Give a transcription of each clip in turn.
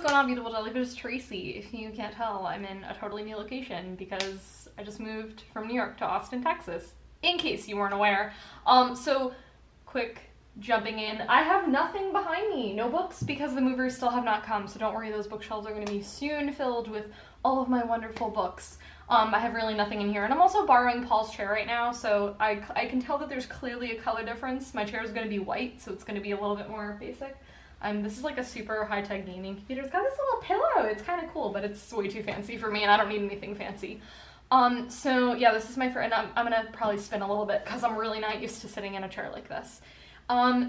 going on, beautiful Jellyfish? It's Tracy. If you can't tell, I'm in a totally new location because I just moved from New York to Austin, Texas, in case you weren't aware. So quick jumping in. I have nothing behind me, no books, because the movers still have not come, so don't worry, those bookshelves are going to be soon filled with all of my wonderful books. I have really nothing in here, and I'm also borrowing Paul's chair right now, so I can tell that there's clearly a color difference. My chair is going to be white, so it's going to be a little bit more basic. This is like a super high-tech gaming computer. It's got this little pillow. It's kind of cool, but it's way too fancy for me, and I don't need anything fancy. So yeah, this is my friend. I'm gonna probably spin a little bit because I'm really not used to sitting in a chair like this.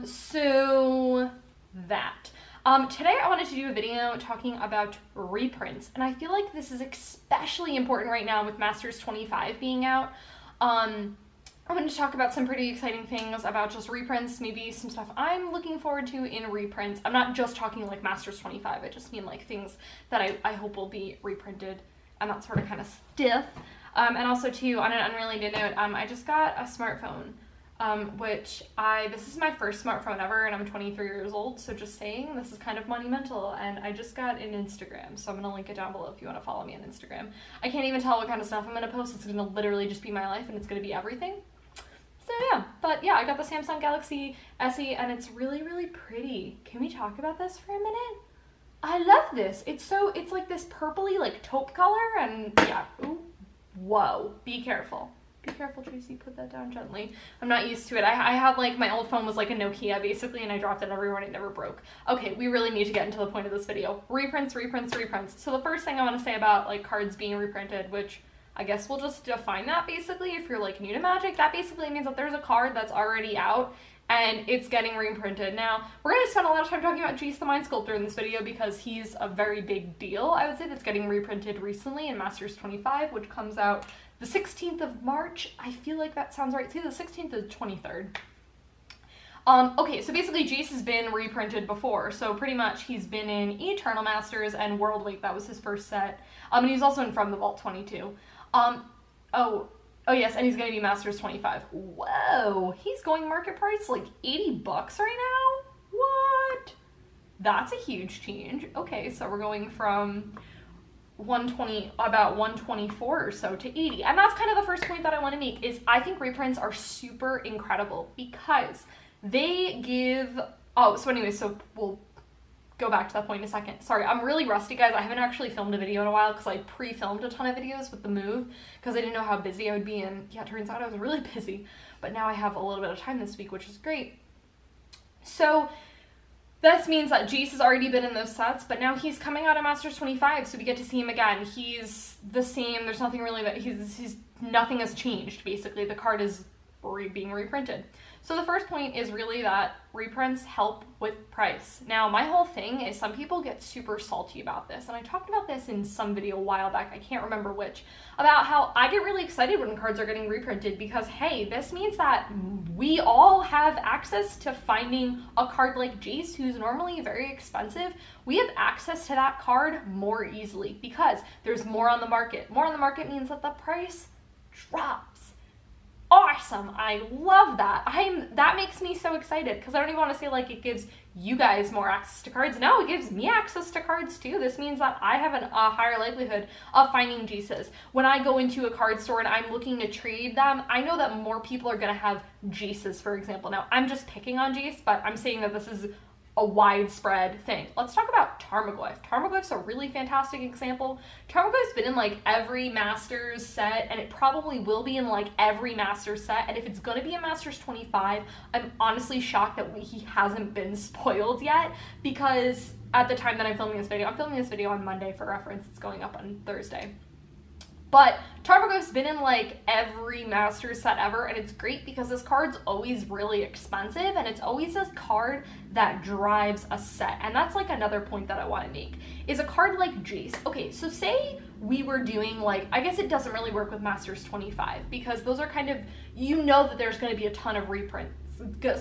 So that. Today I wanted to do a video talking about reprints, and I feel like this is especially important right now with Masters 25 being out. I'm going to talk about some pretty exciting things about just reprints, maybe some stuff I'm looking forward to in reprints. I'm not just talking like Masters 25, I just mean like things that I hope will be reprinted and that sort of kind of stuff. And also too, on an unrelated note, I just got a smartphone, this is my first smartphone ever, and I'm 23 years old, so just saying, this is kind of monumental, and I just got an Instagram, so I'm going to link it down below if you want to follow me on Instagram. I can't even tell what kind of stuff I'm going to post. It's going to literally just be my life, and it's going to be everything. So yeah, but yeah, I got the Samsung Galaxy SE, and it's really, really pretty. Can we talk about this for a minute? I love this. It's like this purpley, like taupe color, and yeah, ooh, whoa, be careful. Be careful, Tracy, put that down gently. I'm not used to it. I had like, my old phone was like a Nokia basically, and I dropped it everywhere and it never broke. Okay, we really need to get into the point of this video. Reprints, reprints, reprints. So the first thing I want to say about like cards being reprinted, which I guess we'll just define that basically. If you're like new to Magic, that basically means that there's a card that's already out and it's getting reprinted. Now, we're going to spend a lot of time talking about Jace the Mind Sculptor in this video because he's a very big deal, I would say, that's getting reprinted recently in Masters 25, which comes out the 16th of March. I feel like that sounds right. It's either the 16th or the 23rd. Okay, so basically Jace has been reprinted before, so pretty much he's been in Eternal Masters and World Wake. That was his first set. And he's also in From the Vault 22. Oh yes, and he's going to be Masters 25. Whoa, he's going market price like 80 bucks right now? What? That's a huge change. Okay, so we're going from about 124 or so to 80. And that's kind of the first point that I want to make is I think reprints are super incredible because they give, so anyway, so we'll go back to that point in a second. Sorry, I'm really rusty, guys. I haven't actually filmed a video in a while because I pre-filmed a ton of videos with the move because I didn't know how busy I would be, and yeah, it turns out I was really busy. But now I have a little bit of time this week, which is great. So this means that Jace has already been in those sets, but now he's coming out of Masters 25, so we get to see him again. He's the same. There's nothing really that nothing has changed, basically. The card is being reprinted. So the first point is really that reprints help with price. Now, my whole thing is some people get super salty about this, and I talked about this in some video a while back, I can't remember which, about how I get really excited when cards are getting reprinted because, hey, this means that we all have access to finding a card like Jace, who's normally very expensive. We have access to that card more easily because there's more on the market. More on the market means that the price drops. Awesome. I love that. That makes me so excited because I don't even want to say like it gives you guys more access to cards. No, it gives me access to cards too. This means that I have a higher likelihood of finding Jaces. When I go into a card store and I'm looking to trade them, I know that more people are going to have Jaces, for example. Now, I'm just picking on Jace, but I'm saying that this is a widespread thing. Let's talk about Tarmogoyf. Tarmogoyf's a really fantastic example. Tarmogoyf's been in like every Masters set, and it probably will be in like every Masters set, and if it's gonna be a Masters 25, I'm honestly shocked that he hasn't been spoiled yet, because at the time that I'm filming this video on Monday for reference, it's going up on Thursday. But Tarmogoyf's been in like every Masters set ever, and it's great because this card's always really expensive, and it's always a card that drives a set. And that's like another point that I want to make, is a card like Jace. Okay, so say we were doing like, I guess it doesn't really work with Masters 25 because those are kind of, you know that there's going to be a ton of reprints,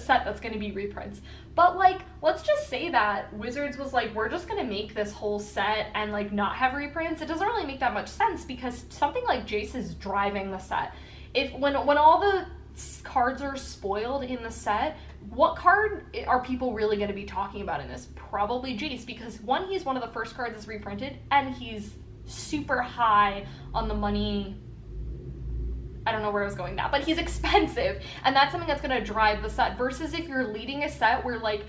set that's going to be reprints. But like, let's just say that Wizards was like, we're just going to make this whole set and like not have reprints. It doesn't really make that much sense because something like Jace is driving the set. When all the cards are spoiled in the set, what card are people really going to be talking about in this? Probably Jace, because one, he's one of the first cards that's reprinted, and he's super high on the money. I don't know where I was going with that, but he's expensive, and that's something that's going to drive the set, versus if you're leading a set where, like,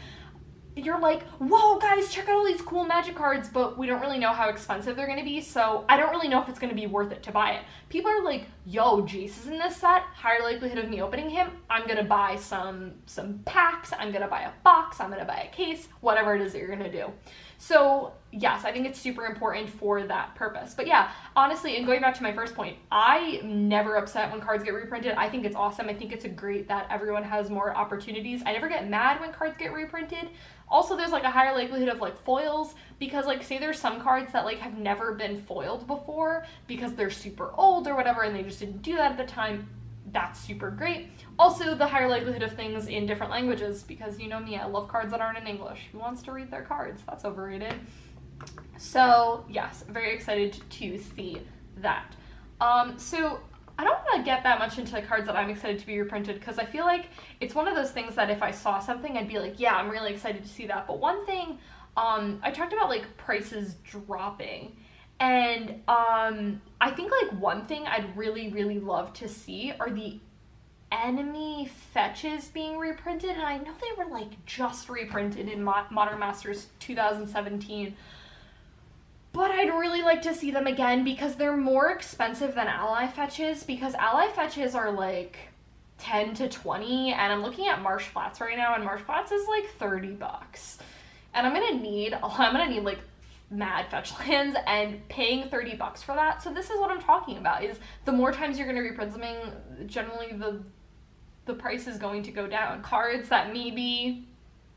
you're like, whoa, guys, check out all these cool Magic cards, but we don't really know how expensive they're going to be, so I don't really know if it's going to be worth it to buy it. People are like, yo, Jace is in this set, higher likelihood of me opening him, I'm going to buy some packs, I'm going to buy a box, I'm going to buy a case, whatever it is that you're going to do. So, yes, I think it's super important for that purpose. But yeah, honestly, and going back to my first point, I'm never upset when cards get reprinted. I think it's awesome. I think it's great that everyone has more opportunities. I never get mad when cards get reprinted. Also, there's like a higher likelihood of like foils, because like say there's some cards that like have never been foiled before because they're super old or whatever and they just didn't do that at the time. That's super great. Also, the higher likelihood of things in different languages, because you know me, I love cards that aren't in English. Who wants to read their cards? That's overrated. So yes, very excited to see that. So I don't want to get that much into the cards that I'm excited to be reprinted, because I feel like it's one of those things that if I saw something, I'd be like, yeah, I'm really excited to see that. But one thing, I talked about like prices dropping, and I think like one thing I'd really, really love to see are the enemy fetches being reprinted, and I know they were like just reprinted in Modern Masters 2017. But I'd really like to see them again, because they're more expensive than ally fetches, because ally fetches are like 10 to 20, and I'm looking at Marsh Flats right now, and Marsh Flats is like 30 bucks. And I'm gonna need like mad fetch lands, and paying 30 bucks for that. So this is what I'm talking about, is the more times you're gonna reprint something, generally the price is going to go down. Cards that maybe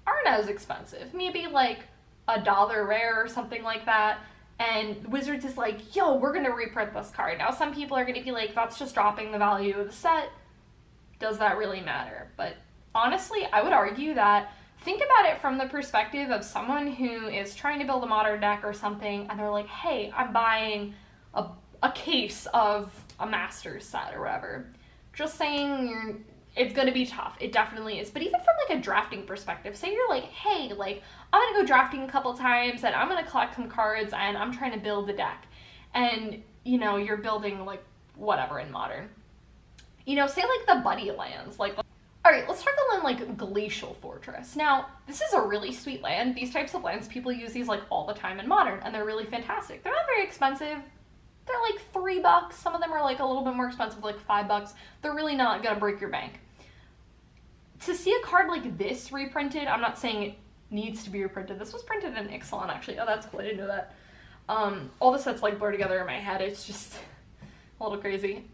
aren't as expensive, maybe like $1 rare or something like that, and Wizards is like, yo, we're gonna reprint this card. Now some people are gonna be like, that's just dropping the value of the set. Does that really matter? But honestly, I would argue that, think about it from the perspective of someone who is trying to build a modern deck or something, and they're like, hey, I'm buying a case of a Masters set or whatever. Just saying, it's gonna be tough. It definitely is. But even from like a drafting perspective, say you're like, hey, like, I'm gonna go drafting a couple times and I'm gonna collect some cards and I'm trying to build the deck. And, you know, you're building like whatever in Modern. You know, say like the buddy lands, like, all right, let's talk a land like Glacial Fortress. Now, this is a really sweet land. These types of lands, people use these like all the time in Modern, and they're really fantastic. They're not very expensive. They're like $3. Some of them are like a little bit more expensive, like $5. They're really not gonna break your bank. To see a card like this reprinted, I'm not saying it needs to be reprinted. This was printed in Ixalan, actually. Oh, that's cool. I didn't know that. All the sets like blur together in my head. It's just a little crazy.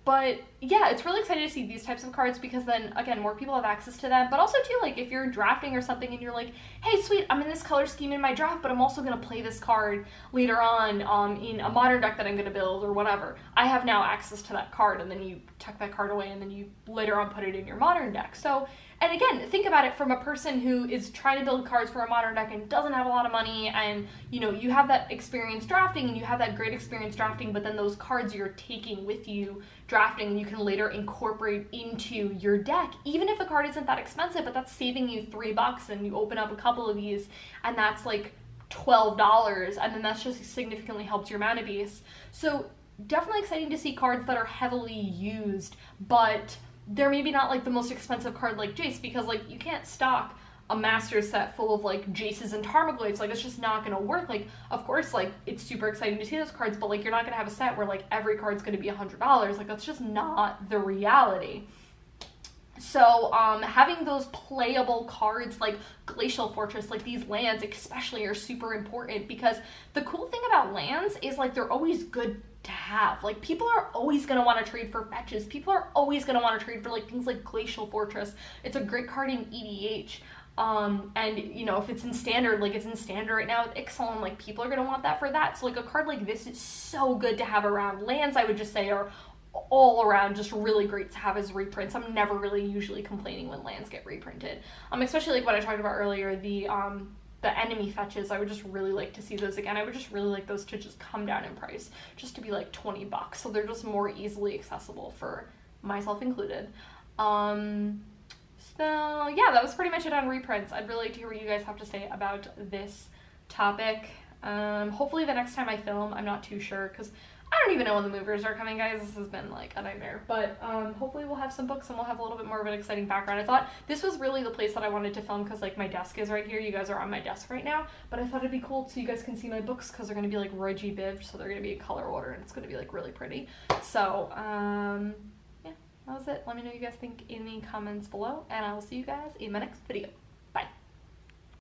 But yeah, it's really exciting to see these types of cards, because then, again, more people have access to them. But also, too, like, if you're drafting or something and you're like, hey, sweet, I'm in this color scheme in my draft, but I'm also going to play this card later on in a modern deck that I'm going to build or whatever. I have now access to that card, and then you tuck that card away, and then you later on put it in your modern deck. So, and again, think about it from a person who is trying to build cards for a modern deck and doesn't have a lot of money, and, you know, you have that experience drafting, and you have that great experience drafting, but then those cards you're taking with you drafting, and you can later incorporate into your deck, even if the card isn't that expensive, but that's saving you $3, and you open up a couple of these, and that's like $12, and then that's just significantly helped your mana base. So definitely exciting to see cards that are heavily used, but they're maybe not like the most expensive card like Jace, because like you can't stock a master set full of like Jaces and Tarmogoyfs. Like, it's just not gonna work. Like, of course, like, it's super exciting to see those cards, but like you're not gonna have a set where like every card's gonna be $100. Like, that's just not the reality. So having those playable cards like Glacial Fortress, like these lands especially, are super important, because the cool thing about lands is like they're always good to have. Like, people are always going to want to trade for fetches. People are always going to want to trade for like things like Glacial Fortress. It's a great card in EDH. And you know, if it's in standard, like it's in standard right now with Ixalan, like people are going to want that for that. So like a card like this is so good to have around. Lands, I would just say, are all around just really great to have as reprints. I'm never really usually complaining when lands get reprinted. Especially like what I talked about earlier, the enemy fetches, I would just really like to see those again. I would just really like those to just come down in price, just to be like $20, so they're just more easily accessible for myself included. So So yeah, that was pretty much it on reprints. I'd really like to hear what you guys have to say about this topic. Hopefully the next time I film, I'm not too sure because I don't even know when the movers are coming, guys. This has been like a nightmare. But hopefully we'll have some books and we'll have a little bit more of an exciting background. I thought this was really the place that I wanted to film because like my desk is right here. You guys are on my desk right now. But I thought it'd be cool so you guys can see my books because they're going to be like Roy G. Biv. So they're going to be in color order and it's going to be like really pretty. So yeah, that was it. Let me know what you guys think in the comments below. And I will see you guys in my next video.